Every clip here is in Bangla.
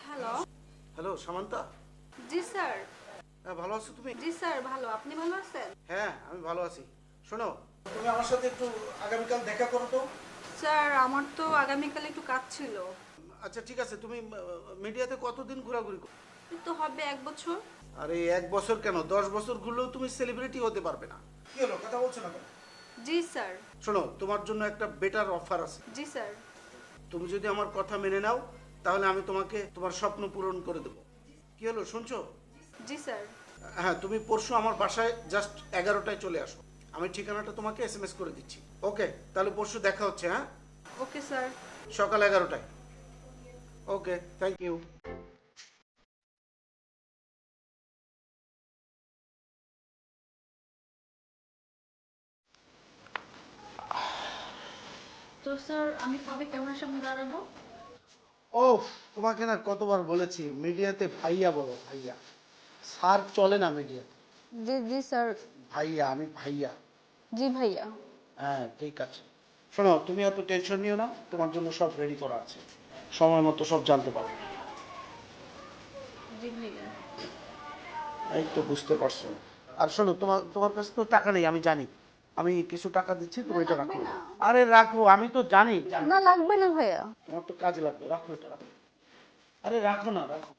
হ্যালো। হ্যালো সামান্তা। জি স্যার। হ্যাঁ, ভালো আছো তুমি? জি স্যার ভালো, আপনি ভালো আছেন? হ্যাঁ, আমি ভালো আছি। শোনো, তুমি আমার সাথে একটু আগামীকাল দেখা করো তো। স্যার আমার তো আগামীকাল একটু কাজ ছিল। আচ্ছা ঠিক আছে, তুমি মিডিয়াতে কতদিন ঘোরাঘুরি করো? এই তো হবে 1 বছর। আরে 1 বছর কেন, 10 বছর ঘুরলেও তুমি সেলিব্রিটি হতে পারবে না। কি হলো, কথা বলছো না কেন? জি স্যার। শোনো, তোমার জন্য একটা বেটার অফার আছে। জি স্যার। তুমি যদি আমার কথা মেনে নাও, তাহলে আমি তোমাকে তোমার স্বপ্ন পূরণ করে দেবো। কি হলো, শুনছো? জি স্যার। হ্যাঁ, তুমি পরশু আমার বাসায় জাস্ট 11টায় চলে আসো। আমি ঠিকানাটা তোমাকে SMS করে দিচ্ছি। ওকে, তাহলে পরশু দেখা হচ্ছে। হ্যাঁ, ওকে স্যার। সকাল 11টায়। ওকে, থ্যাংক ইউ। তো স্যার আমি কবে ক্যামেরার সামনে দাঁড়াবো? ও, তোমাকে না কতবার বলেছি মিডিয়াতে ভাইয়া বলো, ভাইয়া। স্যার চলে না মিডিয়াতে। জি জি স্যার। ভাইয়া, আমি ভাইয়া। জি ভাইয়া। হ্যাঁ, ঠিক আছে। শোনো, তুমি এত টেনশন নিও না, তোমার জন্য সব রেডি করা আছে। সময় মতো সব জানতে পারবে। জি ভাইয়া। এই তো বুঝতে পারছো। আর শোনো, তোমার তোমার কাছে তো টাকা নেই, আমি জানি। আমি কিছু টাকা দিচ্ছি, তুমি এটা লাগবে রাখো। না। আরে রাখো, আমি তো জানি। না লাগবে না ভাইয়া। তোমার তো কাজে লাগবে, রাখো এটা, রাখো। আরে রাখো না, রাখো।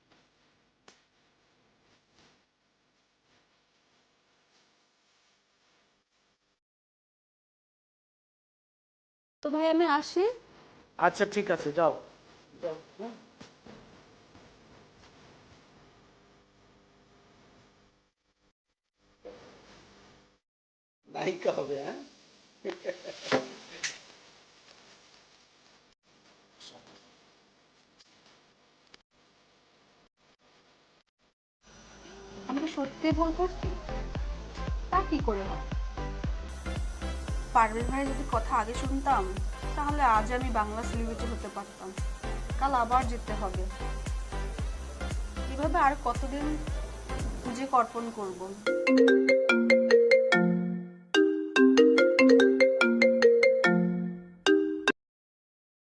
তো ভাই আমি আসি। আচ্ছা ঠিক আছে, যাও। যাও, হ্যাঁ? নায়িকা হবে, হ্যাঁ? আমি কি সত্যি ভুল করছি? তা কি করে হয়? পারভেজ ভাইয়ের যদি কথা আগে শুনতাম তাহলে আজ আমি বাংলা সেলিব্রিটি হতে পারতাম। কাল আবার যেতে হবে। এভাবে আর কতদিন নিজেকে অর্পণ করব?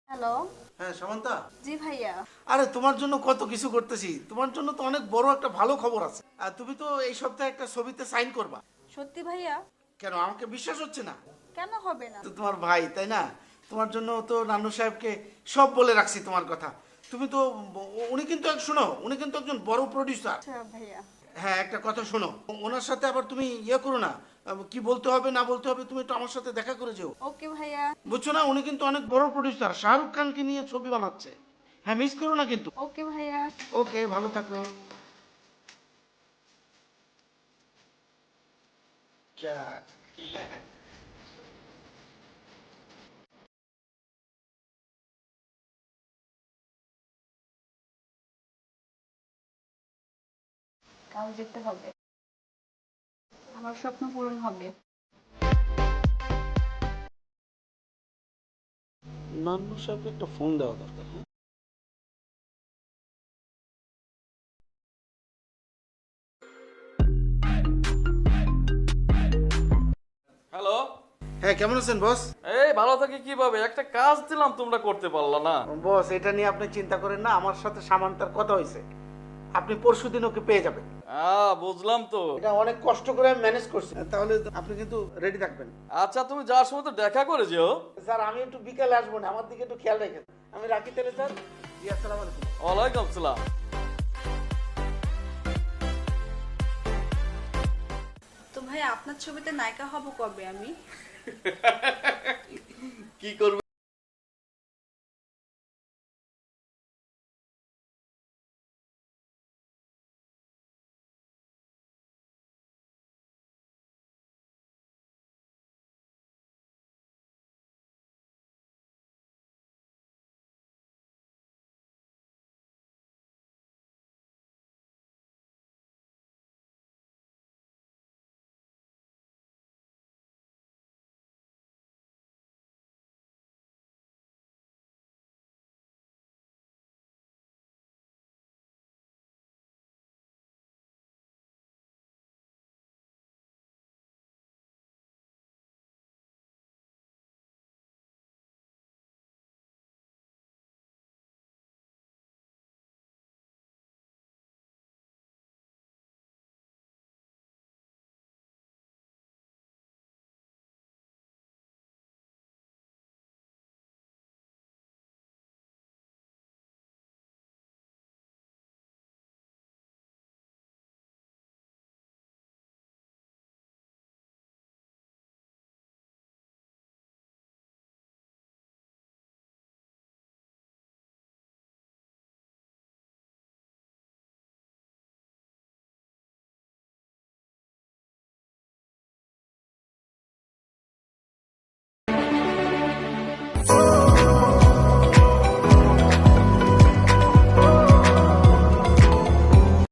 হ্যালো। হ্যাঁ সামান্তা। জি ভাইয়া। আরে তোমার জন্য কত কিছু করতেছি, তোমার জন্য তো অনেক বড় একটা ভালো খবর আছে। আর তুমি তো এই সপ্তাহে একটা ছবিতে সাইন করবা। সত্যি ভাইয়া? কেন, আমাকে বিশ্বাস হচ্ছে না? কেন হবে না? তো তোমার ভাই, তাই না? তোমার জন্য তো নান্নু সাহেবকে সব বলে রাখছি তোমার কথা। তুমি তো, উনি কিন্তু শোনো, উনি কিন্তু একজন বড় প্রডিউসার। আচ্ছা ভাইয়া। হ্যাঁ, একটা কথা শোনো, ওনার সাথে আবার তুমি ইয়ে করো না। কি বলতে হবে না বলতে হবে তুমি একটু আমার সাথে দেখা করে যেও। ওকে ভাইয়া। বুঝছো না, উনি কিন্তু অনেক বড় প্রডিউসার, শাহরুখ খানকে নিয়ে ছবি বানাচ্ছে। হ্যাঁ, মিস করো না কিন্তু। ওকে ভাইয়া। ওকে, ভালো থাকো। যা। কাল যেতে হবে, আমার স্বপ্ন পূরণ হবে। নান্নু সাহেবকে একটা ফোন দেওয়া দরকার। হ্যালো। হ্যাঁ, কেমন আছেন বস? এই ভালো থাকি কিভাবে? একটা কাজ দিলাম তোমরা করতে পারলা না। বস, এটা নিয়ে আপনি চিন্তা করেন না, আমার সাথে সামান্তার কথা হয়েছে। আপনি পরশুদিন ওকে পেয়ে যাবেন। বুঝলাম তো। এটা অনেক কষ্ট করে আমি ম্যানেজ করছি, তাহলে আপনি কিন্তু রেডি থাকবেন। আচ্ছা তুমি যাওয়ার সময় তো দেখা করে যেও। স্যার, আমি একটু বিকালে আসবো না, আমার দিকে একটু খেয়াল রাখেন। আমি রাখি তাহলে স্যার। জি, আসসালামু আলাইকুম। ওয়ালাইকুম আসসালাম। তো ভাই আপনার ছবিতে নায়িকা হব কবে আমি? কি করবে?